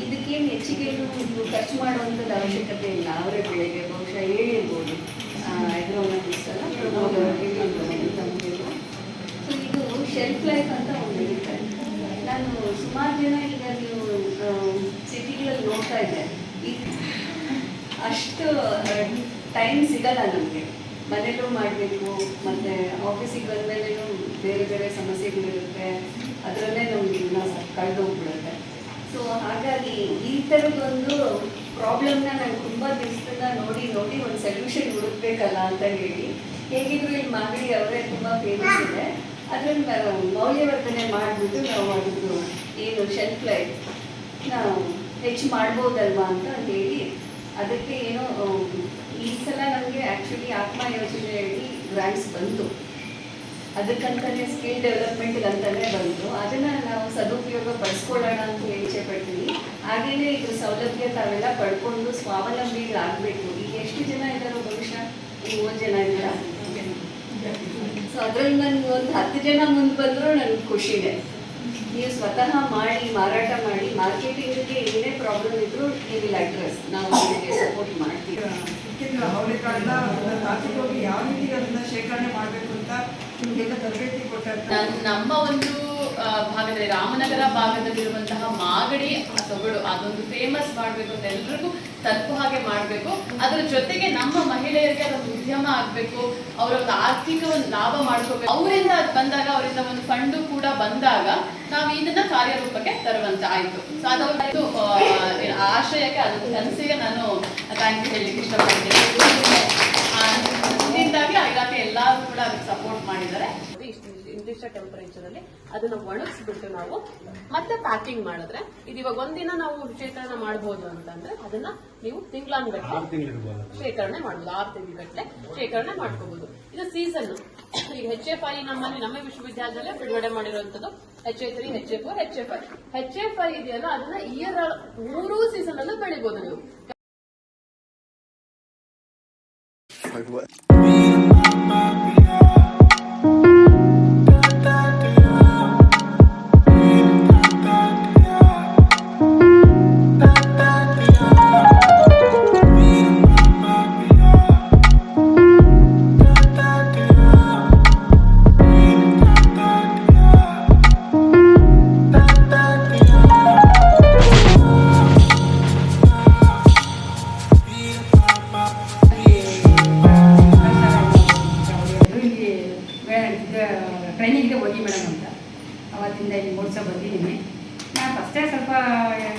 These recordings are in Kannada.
ಇದಕ್ಕೇನು ಹೆಚ್ಚಿಗೆ ಖರ್ಚು ಮಾಡುವಂಥದ್ದು ಅವಶ್ಯಕತೆ ಇಲ್ಲ. ಅವರೇ ಬೆಳೆಗೆ ಬಹುಶಃ ಹೇಳಿರ್ಬೋದು ಎಗ್ರೋನಮಿಕ್ಸ್ ಅಲ್ಲ ಸೊ ಇದು ಶೆಲ್ಫ್ ಲೈಫ್ ಅಂತ ಒಂದು ಇರುತ್ತೆ. ನಾನು ಸುಮಾರು ಜನ ಈಗ ನೀವು ಸಿಟಿಗಳಲ್ಲಿ ನೋಡ್ತಾ ಇದ್ದೆ, ಈಗ ಅಷ್ಟು ಟೈಮ್ ಸಿಗಲ್ಲ ನಮಗೆ. ಮನೇಲೂ ಮಾಡಬೇಕು, ಮತ್ತು ಆಫೀಸಿಗೆ ಬಂದಮೇಲೆನೂ ಬೇರೆ ಬೇರೆ ಸಮಸ್ಯೆಗಳಿರುತ್ತೆ, ಅದರಲ್ಲೇ ನಮ್ಗೆ ದಿನ ಕಳೆದೋಗ್ಬಿಡುತ್ತೆ. ಸೊ ಹಾಗಾಗಿ ಈ ಥರದ್ದೊಂದು ಪ್ರಾಬ್ಲಮ್ನ ನಾನು ತುಂಬ ದಿವಸದಿಂದ ನೋಡಿ ಒಂದು ಸೊಲ್ಯೂಷನ್ ಹುಡುಕ್ಬೇಕಲ್ಲ ಅಂತ ಹೇಳಿ, ಹೇಗಿದ್ರು ಇಲ್ಲಿ ಮಾಗಡಿ ಅವರೇ ತುಂಬ ಫೇಮಸ್ ಇದೆ, ಅದನ್ನು ಮೌಲ್ಯವರ್ಧನೆ ಮಾಡಿಬಿಟ್ಟು ನಾವು ಅದನ್ನು ಏನು ಶೆಲ್ಫ್ ಲೈಫ್ ನಾವು ಹೆಚ್ಚು ಮಾಡ್ಬೋದಲ್ವಾ ಅಂತ ಹೇಳಿ ಅದಕ್ಕೆ ಏನೋ ಈ ಸಲ ನಮಗೆ ಆ್ಯಕ್ಚುಲಿ ಆತ್ಮ ಯೋಜನೆಯಲ್ಲಿ ಗ್ರಾಂಟ್ಸ್ ಬಂತು. ಅದಕ್ಕಂತಲೇ ಸ್ಕಿಲ್ ಡೆವಲಪ್ಮೆಂಟ್ಗಂತಲೇ ಬಂತು. ಅದನ್ನು ನಾವು ಸದುಪಯೋಗ ಪಡಿಸ್ಕೊಳ್ಳೋಣ ಅಂತ ಇಚ್ಛೆ ಪಡ್ತೀವಿ. ಹಾಗೆಯೇ ಇದ್ರ ಸೌಲಭ್ಯ ತಾವೆಲ್ಲ ಪಡ್ಕೊಂಡು ಸ್ವಾವಲಂಬಿಗಳಾಗಬೇಕು. ಈಗ ಎಷ್ಟು ಜನ ಇದ್ದಾರೋ ಬಹುಶಃ 30 ಜನ ಇದ್ದಾರ. ಸೊ ಅದರಲ್ಲಿ ನನಗೆ ಒಂದು 10 ಜನ ಮುಂದೆ ಬಂದರೂ ನನಗೆ ಖುಷಿದೆ. ನೀವು ಸ್ವತಃ ಮಾಡಿ ಮಾರಾಟ ಮಾಡಿ ಮಾರ್ಕೆಟಿಂಗ್ಗೆ ಏನೇ ಪ್ರಾಬ್ಲಮ್ ಇದ್ದರೂ ನೀವು ವಿಲ್ ಅಡ್ರೆಸ್, ನಾವು ನಿಮಗೆ ಸಪೋರ್ಟ್ ಮಾಡ್ತೀವಿ. ಅವಳಿಕಾಳನ್ನ ತಾಂತ್ರಿಕವಾಗಿ ಯಾವ ರೀತಿ ಅದನ್ನ ಶೇಖರಣೆ ಮಾಡಬೇಕು ಅಂತ ನಿಮಗೆಲ್ಲ ತರಬೇತಿ ಕೊಟ್ಟ ನಮ್ಮ ಒಂದು ಭಾಗದಲ್ಲಿ ರಾಮನಗರ ಭಾಗದಲ್ಲಿರುವಂತಹ ಮಾಗಡಿ ಸೊಗಡು ಅದೊಂದು ಫೇಮಸ್ ಮಾಡಬೇಕು ಅಂತ ಎಲ್ರಿಗೂ ತಲುಪು ಹಾಗೆ ಮಾಡಬೇಕು. ಅದರ ಜೊತೆಗೆ ನಮ್ಮ ಮಹಿಳೆಯರಿಗೆ ಅದೊಂದು ಉದ್ಯಮ ಆಗಬೇಕು, ಅವರ ಒಂದು ಆರ್ಥಿಕ ಒಂದು ಲಾಭ ಮಾಡ್ಕೋಬೇಕು. ಅವರಿಂದ ಅದು ಬಂದಾಗ, ಅವರಿಂದ ಒಂದು ಫಂಡು ಕೂಡ ಬಂದಾಗ ನಾವು ಇದನ್ನ ಕಾರ್ಯರೂಪಕ್ಕೆ ತರುವಂತ ಆಯ್ತು. ಸೊ ಅದೊಂದು ಆಶಯಕ್ಕೆ, ಅದೊಂದು ಕನಸಿಗೆ ನಾನು ಥ್ಯಾಂಕ್ ಯು ಹೇಳಲಿಕ್ಕೆ ಇಷ್ಟಪಡ್ತೀನಿ. ಇದರಿಂದಾಗಿ ಆ ಇಲಾಖೆ ಎಲ್ಲರೂ ಕೂಡ ಅದಕ್ಕೆ ಸಪೋರ್ಟ್ ಮಾಡಿದ್ದಾರೆ. ಇಂತಿಷ್ಟ ಟೆಂಪರೇಚರ್ ಅಲ್ಲಿ ಅದನ್ನ ಒಣಗಿಸ್ಬಿಟ್ಟು ನಾವು ಮತ್ತೆ ಪ್ಯಾಕಿಂಗ್ ಮಾಡಿದ್ರೆ, ಇದು ಇವಾಗ ಒಂದಿನ ನಾವು ಶೇಖರಣೆ ಮಾಡಬಹುದು ಅಂತಂದ್ರೆ ಅದನ್ನ ನೀವು ತಿಂಗಳಾನ್ಗಟ್ಟಲೆ ಶೇಖರಣೆ ಮಾಡಬಹುದು, 6 ತಿಂಗಳಗಟ್ಟಲೆ ಶೇಖರಣೆ ಮಾಡ್ಕೋಬಹುದು. ಇದು ಸೀಸನ್. ಈಗ HFI ನಮ್ಮಲ್ಲಿ ನಮ್ಮ ವಿಶ್ವವಿದ್ಯಾಲಯದಲ್ಲೇ ಬಿಡುಗಡೆ ಮಾಡಿರುವಂತದ್ದು HA3, HA4, HA5. HA5 ಇದೆಯಲ್ಲ ಅದನ್ನ ಇಯರ್ 3 ಸೀಸನ್ ಅಲ್ಲೂ ಬೆಳಿಬಹುದು ನೀವು. ಟ್ರೈನಿಂಗ್ಗೆ ಹೋಗಿ ಮೇಡಮ್ ಅಂತ ಅವತ್ತಿಂದ ಇಲ್ಲಿ 3 ಸಲ ಬಂದಿದ್ದೀನಿ. ನಾನು ಫಸ್ಟೇ ಸ್ವಲ್ಪ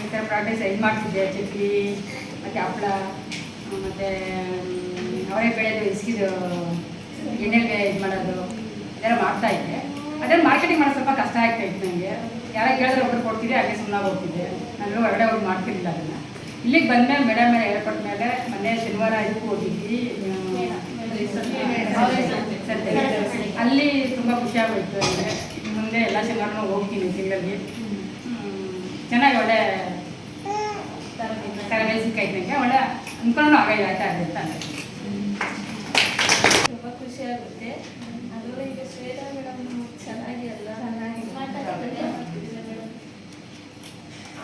ಈ ಥರ ಪ್ರಾಕ್ಟೀಸ್ ಇದು ಮಾಡ್ತಿದ್ದೆ. ಚಟ್ಲಿ ಮತ್ತು ಹಪ್ಪಳ ಮತ್ತು ಅವರೇ ಬೆಳೆದು ಇಸ್ಕಿದು ಎಣ್ಣೆಗೆ ಇದು ಮಾಡೋದು ಇದೆಲ್ಲ ಮಾಡ್ತಾಯಿದ್ದೆ. ಅದನ್ನು ಮಾರ್ಕೆಟಿಂಗ್ ಮಾಡೋದು ಸ್ವಲ್ಪ ಕಷ್ಟ ಆಗ್ತಾಯಿತ್ತು ನನಗೆ. ಯಾರೋ ಕೇಳಿದ್ರೆ ಒಬ್ಬರು ಕೊಡ್ತಿದ್ದೆ, ಹಾಗೆ ಸುಮ್ಮನೆ ಹೋಗ್ತಿದ್ದೆ. ನಾನು ಹೊರಗಡೆ ಹೋಗಿ ಮಾಡ್ತಿರ್ಲಿಲ್ಲ ಅದನ್ನು. ಇಲ್ಲಿಗೆ ಬಂದಮೇಲೆ ಮೇಡಮ್ ಮೇಲೆ ಹೇಳ್ಕೊಟ್ಟ ಮೇಲೆ ಮೊನ್ನೆ ಶನಿವಾರ ಇದಕ್ಕೂ ಹೋಗಿದ್ವಿ, ಅಲ್ಲಿ ತುಂಬ ಖುಷಿಯಾಗೋಯ್ತು. ಅಂದರೆ ಮುಂದೆ ಎಲ್ಲ ಶನಿವಾರನೂ ಹೋಗ್ತೀನಿ ತಿಂಗಳಲ್ಲಿ. ಚೆನ್ನಾಗಿ ಒಳ್ಳೆ ತರಬೇತಿ ಸಿಕ್ಕಾಯ್ತು ನನಗೆ. ಒಳ್ಳೆ ಅನ್ಕೊಂಡು ಆಯ್ತಾ ಅಂತ ತುಂಬ ಖುಷಿಯಾಗುತ್ತೆ. ಅದರಲ್ಲೂ ಈಗ ಶ್ವೇತಾ ಮೇಡಮ್ ಚೆನ್ನಾಗಿ ಎಲ್ಲ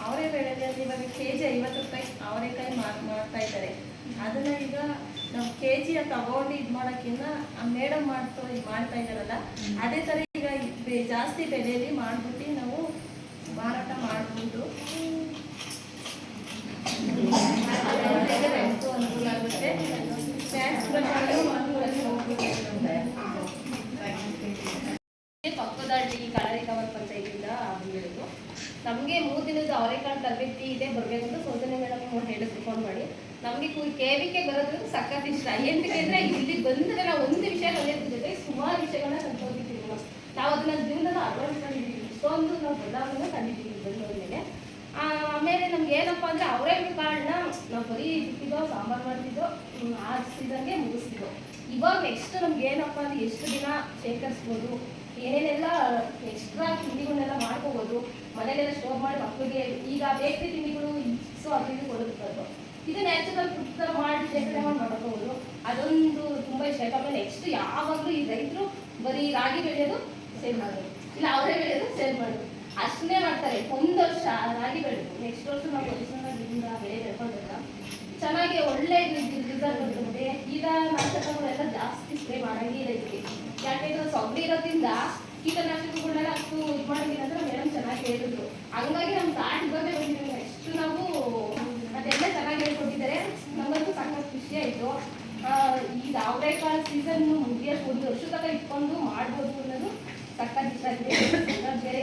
ಅವರೇ ಬೆಳೆದಲ್ಲಿ ಇವಾಗ KG 50 ರೂಪಾಯಿ ಅವರೆಕಾಯಿ ಮಾಡ್ತಾ ಇದ್ದಾರೆ. ಅದನ್ನ ಈಗ ನಾವು KG ತಗೊಂಡು ಇದು ಮಾಡೋಕ್ಕಿಂತ ಮೇಡಮ್ ಮಾಡ್ತಾ ಇದ್ದಾರಲ್ಲ, ಅದೇ ಥರ ಈಗ ಜಾಸ್ತಿ ಬೆಲೆಯಲ್ಲಿ ಮಾಡಿಬಿಟ್ಟು ನಾವು ಮಾರಾಟ ಮಾಡ್ಬೋದು. ರೆಂಟು ಅನುಕೂಲ ಆಗುತ್ತೆ. ಟ್ಯಾಕ್ಸ್ ಪಕ್ವದಾಟಿ ಕಳರಿ ಕವರ್ ಪಂಚಾಯತಿಂದ ಬಂದಿರೋದು. ನಮಗೆ 3 ದಿನದ ಅವರೆಕಾಳು ತರಬೇತಿ ಇದೆ ಬರಬೇಕು ಅಂತ ಸೌಜನ್ಯ ಮೇಡಮ್ ಹೇಳಿದ್ರು ಫೋನ್ ಮಾಡಿ. ನಮಗೆ KVK ಬರೋದ್ರಿಂದ ಸಖತ್ ಇಷ್ಟ. ಎಂತಂದ್ರೆ ಇಲ್ಲಿ ಬಂದರೆ ನಾವು ಒಂದು ವಿಷಯ ಕಲಿಯೋದ್ರ ಸುಮಾರು ವಿಷಯಗಳನ್ನ ಕಲ್ತ್ಕೊಂಡಿದ್ದೀವಿ. ನಾವು ಅದನ್ನ ಜೀವನದ ಅಳವಡಿಸ್ಕೊಂಡಿದ್ದೀವಿ. ಇಷ್ಟೊಂದು ನಾವು ಬದಲಾವಣೆ ಕಂಡಿದ್ದೀವಿ ಬಂದವರಿಗೆ. ಆಮೇಲೆ ನಮ್ಗೆ ಏನಪ್ಪ ಅಂದರೆ ಅವರೆಕಾಳನ್ನ ನಾವು ಬರೀ ಬಿಟ್ಟಿದ್ದೋ ಸಾಂಬಾರು ಮಾಡ್ತಿದ್ದೋ ಆ ಸೀಸನ್ಗೆ ಮುಗಿಸ್ತಿದ್ದೋ. ಇವಾಗ ನೆಕ್ಸ್ಟ್ ನಮ್ಗೆ ಏನಪ್ಪ ಅಂದರೆ ಎಷ್ಟು ದಿನ ಶೇಖರಿಸ್ಬೋದು, ಏನೇನೆಲ್ಲ ಎಕ್ಸ್ಟ್ರಾ ತಿಂಡಿಗಳನ್ನೆಲ್ಲ ಮಾಡ್ಕೋಬೋದು, ಮನೇಲೆಲ್ಲ ಸ್ಟೋರ್ ಮಾಡಿ ಮಕ್ಕಳಿಗೆ ಈಗ ಬೇಕರಿ ತಿಂಡಿಗಳು ಸೊ ಅದು ಇದು ಕೊಡೋದು. ಇದು ನ್ಯಾಚುರಲ್ ಫುಡ್ ಥರ ಮಾಡಿ ಶೇಖರಣೆ ಮಾಡಿ ಮಾಡ್ಕೋಬೋದು. ಅದೊಂದು ತುಂಬ ಇಷ್ಟ ಆಯ್ತು. ಆಮೇಲೆ ನೆಕ್ಸ್ಟ್ ಯಾವಾಗಲೂ ಈ ರೈತರು ಬರೀ ರಾಗಿ ಬೆಳೆಯೋದು ಸೇಲ್ ಮಾಡೋದು, ಇಲ್ಲ ಅವರೇ ಬೆಳೆಯೋದು ಸೇಲ್ ಮಾಡೋದು ಅಷ್ಟನ್ನೇ ಮಾಡ್ತಾರೆ. ಒಂದು ವರ್ಷ ರಾಗಿ ಬೆಳೆದು ನೆಕ್ಸ್ಟ್ ವರ್ಷ ನಾವು ಪರಿಸರದಿಂದ ಬೆಳೆ ಬೆಳ್ಕೊಂಡ್ರೆ ಚೆನ್ನಾಗಿ ಒಳ್ಳೆ ರಿಸಲ್ಟ್ ಬರ್ತದೆ. ಈಗ ನಾಶಕಗಳೆಲ್ಲ ಜಾಸ್ತಿ ಸ್ಪ್ರೇ ಮಾಡಂಗಿಲ್ಲ ಇದಕ್ಕೆ, ಯಾಕೆಂದ್ರೆ ಸೊಗಡಿ ಇರೋದ್ರಿಂದ ಕೀಟನಾಶಕಗಳನ್ನೆಲ್ಲ ಅಷ್ಟು ಇದು ಮಾಡೋದಿಲ್ಲ ಅಂತ ಮೇಡಮ್ ಚೆನ್ನಾಗಿ ಹೇಳಿದ್ರು. ಹಂಗಾಗಿ ನಮ್ಮ ತಾಟ್ ಬಗ್ಗೆ ಬಂದಿದ್ದೀವಿ. ನೆಕ್ಸ್ಟ್ ನಾವು ಅದೆಲ್ಲ ಚೆನ್ನಾಗಿ ಹೇಳ್ಕೊಟ್ಟಿದ್ದಾರೆ. ನಮಗಂತೂ ಸಾಕಷ್ಟು ಖುಷಿ ಆಯಿತು. ಈಗ ಅವರೇಕಾಳು ಸೀಸನ್ ಮುಗಿಯೋದು 1 ವರ್ಷ ತನಕ ಇಟ್ಕೊಂಡು ಮಾಡ್ಬೋದು ಅನ್ನೋದು ಸಕ್ಕತ್ ಇಷ್ಟ ಆಗಿದೆ. ಬೇರೆ